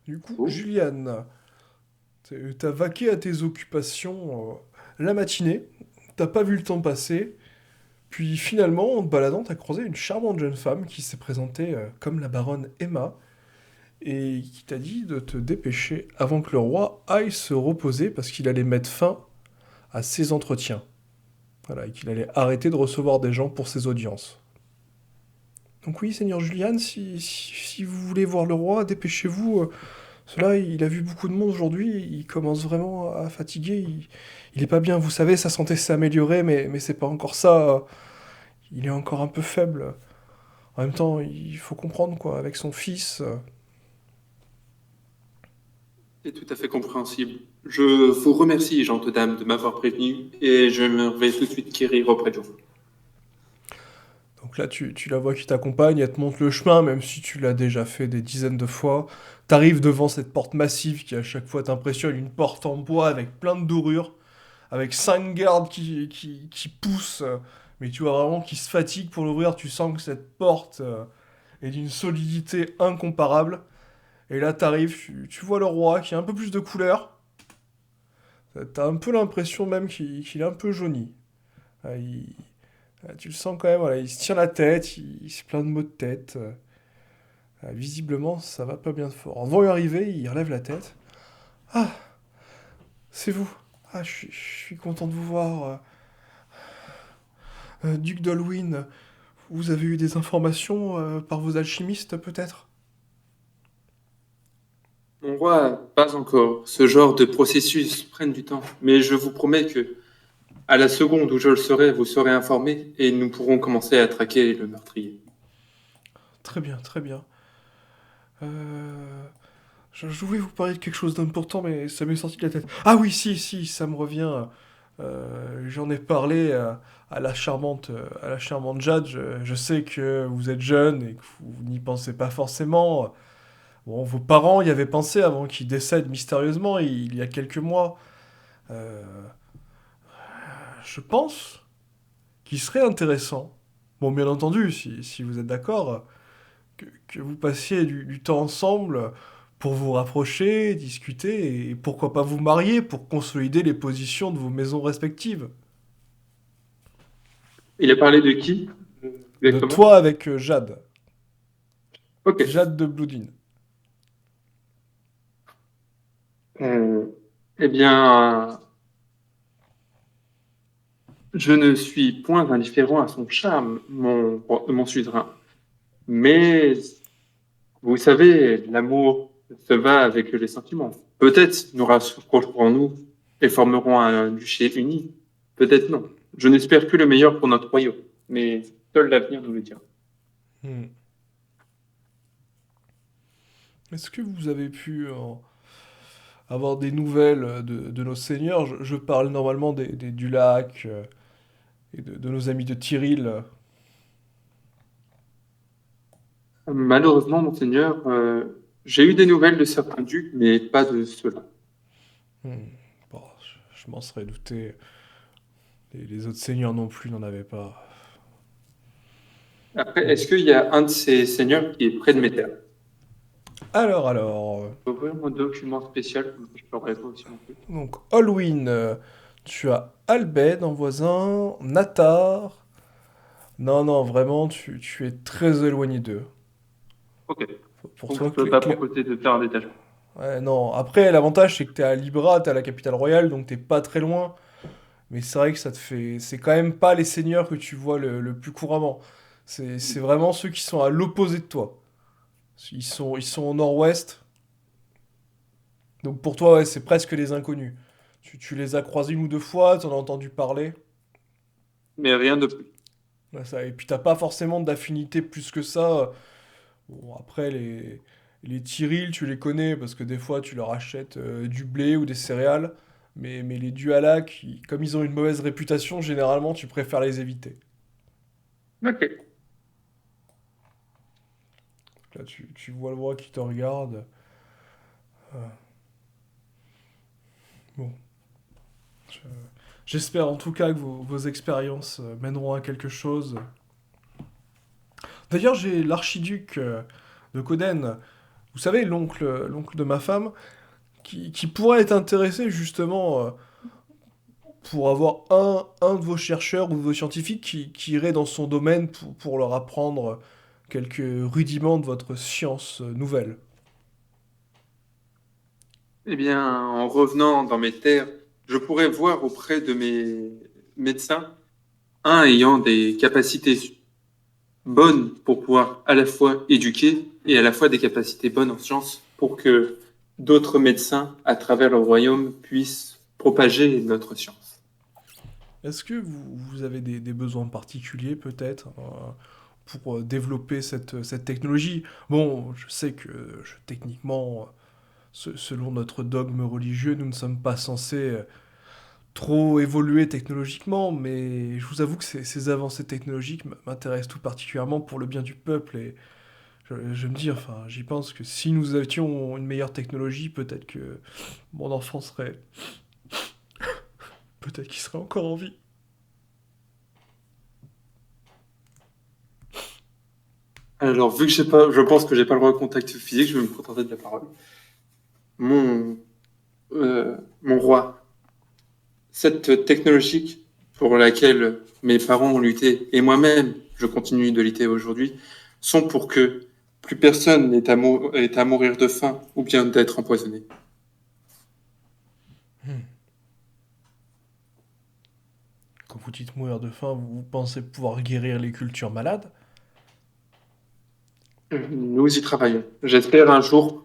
Du coup, Oh, Juliane, t'as vaqué à tes occupations la matinée, t'as pas vu le temps passer, puis finalement, en te baladant, t'as croisé une charmante jeune femme qui s'est présentée comme la baronne Emma, et qui t'a dit de te dépêcher avant que le roi aille se reposer parce qu'il allait mettre fin à ses entretiens. Voilà, et qu'il allait arrêter de recevoir des gens pour ses audiences. Donc oui, Seigneur Julian, si vous voulez voir le roi, dépêchez-vous. Cela, il a vu beaucoup de monde aujourd'hui, il commence vraiment à fatiguer, il est pas bien. Vous savez, sa santé s'est améliorée, mais c'est pas encore ça. Il est encore un peu faible. En même temps, il faut comprendre, quoi, avec son fils. c'est tout à fait compréhensible. Je vous remercie, gentes dames, de m'avoir prévenu et je me vais tout de suite quérir auprès de vous. Donc là, tu la vois qui t'accompagne, elle te montre le chemin, même si tu l'as déjà fait des dizaines de fois. T'arrives devant cette porte massive qui à chaque fois t'impressionne, une porte en bois avec plein de dorures, avec cinq gardes qui poussent, mais tu vois vraiment qu'ils se fatiguent pour l'ouvrir. Tu sens que cette porte est d'une solidité incomparable. Et là, t'arrives, tu vois le roi qui a un peu plus de couleur. T'as un peu l'impression même qu'il est un peu jauni. Tu le sens quand même, voilà, il se tient la tête, il se plaint de maux de tête. Visiblement, ça va pas bien de fort. Avant d'y arriver, il relève la tête. Ah, c'est vous. Ah, je suis content de vous voir. Duc d'Olwyn, vous avez eu des informations par vos alchimistes, peut-être? Mon roi, pas encore. Ce genre de processus prennent du temps. Mais je vous promets que, à la seconde où je le saurai, vous serez informé et nous pourrons commencer à traquer le meurtrier. Très bien, très bien. Euh, je voulais vous parler de quelque chose d'important, mais ça m'est sorti de la tête. Ah oui, si, ça me revient. J'en ai parlé à la charmante Jade. Je sais que vous êtes jeune et que vous n'y pensez pas forcément. Bon, vos parents y avaient pensé avant qu'ils décèdent mystérieusement il y a quelques mois. Euh, je pense qu'il serait intéressant, bon, bien entendu, si vous êtes d'accord, que vous passiez du temps ensemble pour vous rapprocher, discuter et pourquoi pas vous marier pour consolider les positions de vos maisons respectives. Il a parlé de qui, De exactement? toi avec Jade. Ok. Jade de Bloodin. Euh, eh bien, je ne suis point indifférent à son charme, mon suzerain. Mais, vous savez, l'amour se va avec les sentiments. Peut-être nous rapprocherons-nous et formerons un duché uni. Peut-être non. Je n'espère que le meilleur pour notre royaume. Mais seul l'avenir nous le dira. Hmm. Est-ce que vous avez pu avoir des nouvelles de nos seigneurs? Je parle normalement du lac et de nos amis de Tyril. Malheureusement, monseigneur, j'ai eu des nouvelles de certains ducs, mais pas de ceux-là. Hmm. Bon, je m'en serais douté. Les autres seigneurs non plus n'en avaient pas. Après, Hmm. est-ce qu'il y a un de ces seigneurs qui est près de mes terres? Alors, Je peux ouvrir mon document spécial, comme ça je peux regarder aussi mon truc. donc Olwyn, tu as Albed en voisin, Natar. Non, non, vraiment, tu es très éloigné d'eux. Ok. Pour Donc je toi, peux pas proposer de faire un détachement. Ouais, non, après, l'avantage, c'est que t'es à Libra, t'es à la capitale royale, donc t'es pas très loin. Mais c'est vrai que ça te fait. C'est quand même pas les seigneurs que tu vois le plus couramment. C'est vraiment ceux qui sont à l'opposé de toi. Ils sont au nord-ouest. Donc pour toi, ouais, c'est presque les inconnus. Tu les as croisés une ou deux fois, t'en as entendu parler. Mais rien de plus. Ouais, et puis t'as pas forcément d'affinité plus que ça. Bon, après, les Tyril, tu les connais parce que des fois, tu leur achètes du blé ou des céréales. Mais les Dualak, comme ils ont une mauvaise réputation, généralement, tu préfères les éviter. Ok. Là, tu vois le roi qui te regarde. Bon, je- j'espère en tout cas que vos expériences mèneront à quelque chose. D'ailleurs, j'ai l'archiduc de Coden. vous savez, l'oncle de ma femme, qui pourrait être intéressé justement pour avoir un de vos chercheurs ou de vos scientifiques qui irait dans son domaine pour leur apprendre quelques rudiments de votre science nouvelle. Eh bien, en revenant dans mes terres, je pourrais voir auprès de mes médecins, un ayant des capacités bonnes pour pouvoir à la fois éduquer et à la fois des capacités bonnes en sciences pour que d'autres médecins à travers le royaume puissent propager notre science. Est-ce que vous avez des besoins particuliers peut-être pour développer cette technologie? Bon, je sais que techniquement, selon notre dogme religieux, nous ne sommes pas censés trop évoluer technologiquement, mais je vous avoue que ces avancées technologiques m'intéressent tout particulièrement pour le bien du peuple et je me dis, enfin, j'y pense que si nous avions une meilleure technologie, peut-être que mon enfant serait, peut-être qu'il serait encore en vie. Alors, vu que j'ai pas, je pense que j'ai pas le droit au contact physique, je vais me contenter de la parole. Mon, mon roi, cette technologie pour laquelle mes parents ont lutté et moi-même, je continue de lutter aujourd'hui, sont pour que plus personne n'ait à mourir de faim ou bien d'être empoisonné. Hmm. Quand vous dites mourir de faim, vous pensez pouvoir guérir les cultures malades? Nous y travaillons. J'espère un jour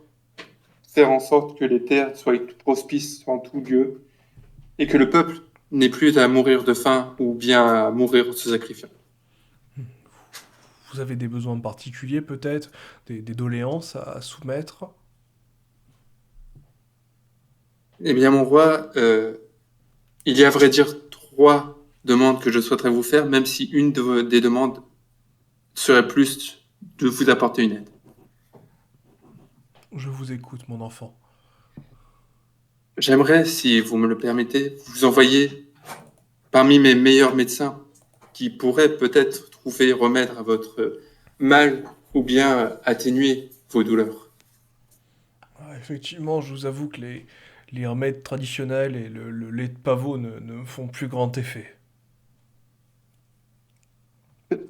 faire en sorte que les terres soient prospices en tout lieu et que le peuple n'ait plus à mourir de faim ou bien à mourir en se sacrifiant. Vous avez des besoins particuliers peut-être, des doléances à soumettre? Eh bien, mon roi, il y a à vrai dire trois demandes que je souhaiterais vous faire, même si des demandes serait plus de vous apporter une aide. Je vous écoute, mon enfant. J'aimerais, si vous me le permettez, vous envoyer parmi mes meilleurs médecins qui pourraient peut-être trouver remède à votre mal ou bien atténuer vos douleurs. Ah, effectivement, je vous avoue que les remèdes traditionnels et le lait de pavot ne me font plus grand effet.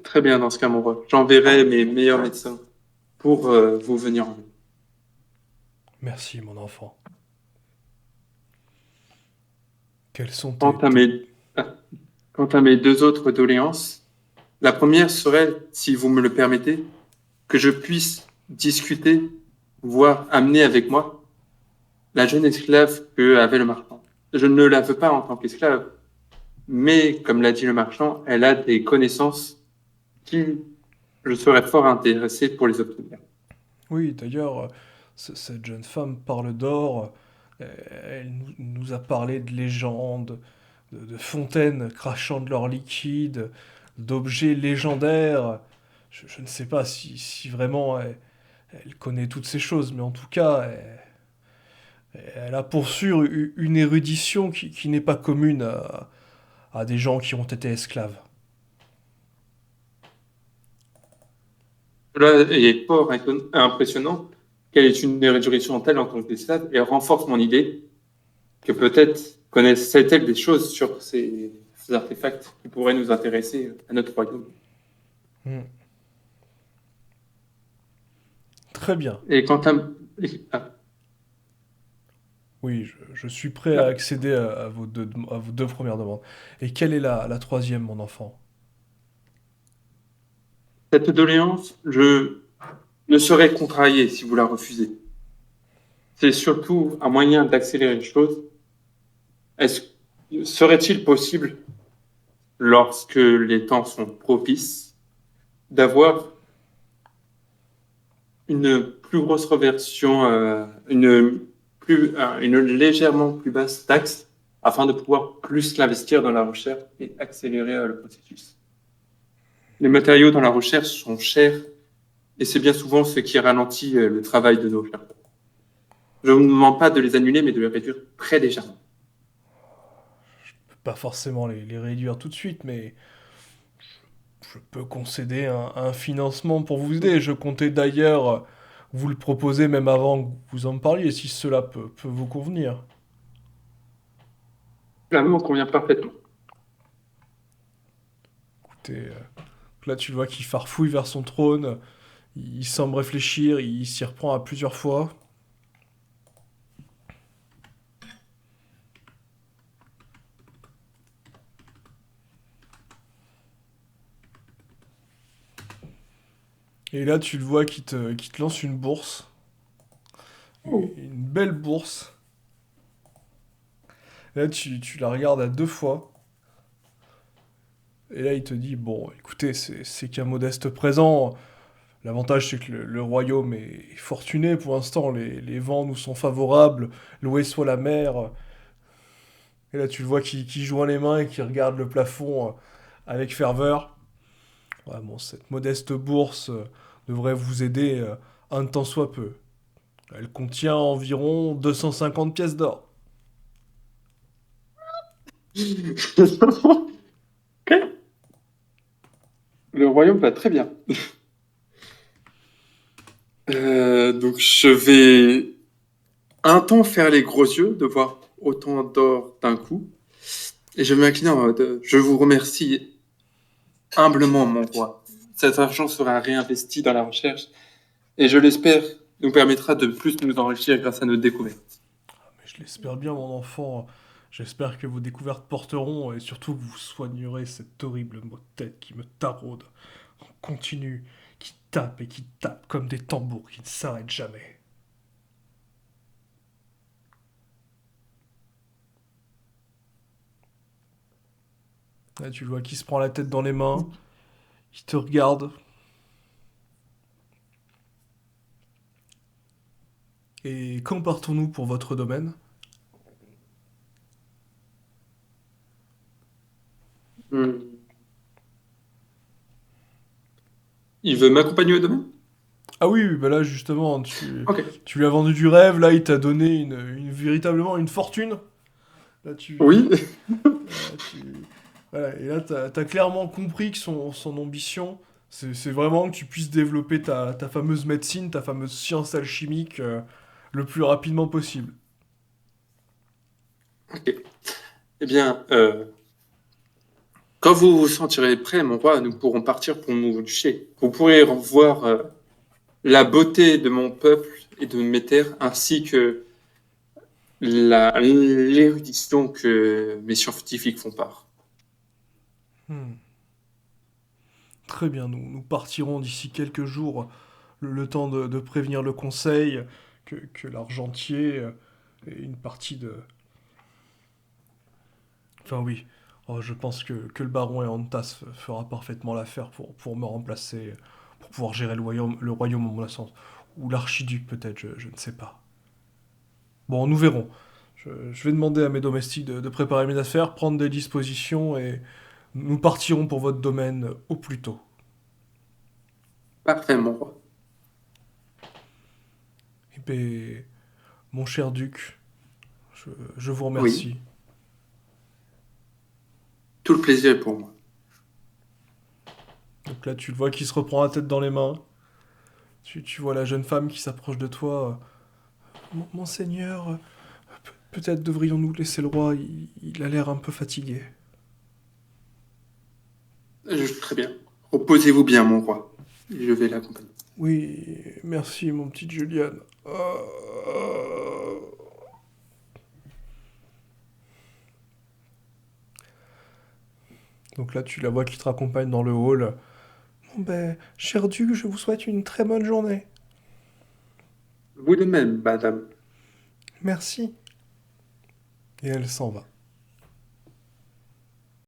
Très bien dans ce cas, mon roi. J'enverrai mes meilleurs médecins pour vous venir en aide. Merci, mon enfant. Quels sont Quant à mes, ah, quant à mes deux autres doléances, la première serait, si vous me le permettez, que je puisse discuter, voire amener avec moi la jeune esclave que avait le marchand. Je ne la veux pas en tant qu'esclave, mais comme l'a dit le marchand, elle a des connaissances qui je serais fort intéressé pour les obtenir. Oui, d'ailleurs, cette jeune femme parle d'or. Elle nous a parlé de légendes, de fontaines crachant de leur liquide, d'objets légendaires. Je ne sais pas si vraiment elle connaît toutes ces choses, mais en tout cas, elle a pour sûr une érudition qui n'est pas commune à des gens qui ont été esclaves. Cela est fort impressionnant qu'elle ait une érudition telle en tant qu'esclave et renforce mon idée que peut-être connaissait-elle des choses sur ces artefacts qui pourraient nous intéresser à notre royaume. Hmm. Très bien. Et quant à... Ah, Oui, je suis prêt à ah, accéder à vos deux premières demandes. Et quelle est la troisième, mon enfant? cette doléance, je ne serai contrarié si vous la refusez. C'est surtout un moyen d'accélérer les choses. Est-ce, serait-il possible, lorsque les temps sont propices, d'avoir une plus grosse reversion, une légèrement plus basse taxe afin de pouvoir plus l'investir dans la recherche et accélérer le processus. Les matériaux dans la recherche sont chers et c'est bien souvent ce qui ralentit le travail de nos chercheurs. Je ne vous demande pas de les annuler, mais de les réduire très légèrement. Pas forcément les réduire tout de suite, mais je peux concéder un financement pour vous aider. Je comptais d'ailleurs vous le proposez même avant que vous en parliez, si cela peut vous convenir. La me convient parfaitement. Écoutez, là tu le vois qu'il farfouille vers son trône, il semble réfléchir, il s'y reprend à plusieurs fois. Et là tu le vois qui te lance une bourse, Oh. une belle bourse. Là tu la regardes à deux fois. Et là, il te dit, bon, écoutez, c'est qu'un modeste présent. L'avantage, c'est que le royaume est fortuné pour l'instant. Les vents nous sont favorables. L'eau soit la mer. Et là, tu le vois qui joint les mains et qui regarde le plafond avec ferveur. Ouais, bon, cette modeste bourse devrait vous aider un tant soit peu. Elle contient environ 250 pièces d'or. Ok. Le royaume va très bien. Donc je vais un temps faire les gros yeux de voir autant d'or d'un coup. Et je vais m'incliner en mode je vous remercie humblement, mon roi. Cet argent sera réinvesti dans la recherche et je l'espère nous permettra de plus nous enrichir grâce à nos découvertes. Mais je l'espère bien, mon enfant. J'espère que vos découvertes porteront et surtout que vous soignerez cette horrible maux de tête qui me taraude en continu, qui tape comme des tambours qui ne s'arrêtent jamais. Là, tu le vois qui se prend la tête dans les mains, qui te regarde. Et quand partons-nous pour votre domaine? Hmm. Il veut m'accompagner au domaine? Ah oui, oui, bah là justement, Ok. tu lui as vendu du rêve, là il t'a donné véritablement une fortune. Là Oui. voilà, et là t'as clairement compris que son ambition, c'est vraiment que tu puisses développer ta fameuse médecine, ta fameuse science alchimique le plus rapidement possible. Ok. Eh bien, quand vous vous sentirez prêt, mon roi, nous pourrons partir pour nous ducher. Vous pourrez voir la beauté de mon peuple et de mes terres, ainsi que l'érudition que mes scientifiques font part. Hmm. Très bien, nous partirons d'ici quelques jours, le temps de prévenir le conseil que l'argentier et une partie de... Enfin oui, oh, je pense que le baron Eantas fera parfaitement l'affaire pour me remplacer, pour pouvoir gérer le royaume en mon absence. Ou l'archiduc peut-être, je ne sais pas. Bon, nous verrons. Je vais demander à mes domestiques de préparer mes affaires, prendre des dispositions et nous partirons pour votre domaine au plus tôt. Parfait, mon roi. Et bien, mon cher duc, je vous Oui, remercie. tout le plaisir est pour moi. Donc là, tu le vois qui se reprend la tête dans les mains. Tu vois la jeune femme qui s'approche de toi. Monseigneur, peut-être devrions-nous laisser le roi, il a l'air un peu fatigué. Très bien. Reposez-vous bien, mon roi. Je vais l'accompagner. Oui, merci mon petit Julian. Donc là, tu la vois qui te raccompagne dans le hall. Bon ben, cher duc, je vous souhaite une très bonne journée. Vous de même, madame. Merci. Et elle s'en va.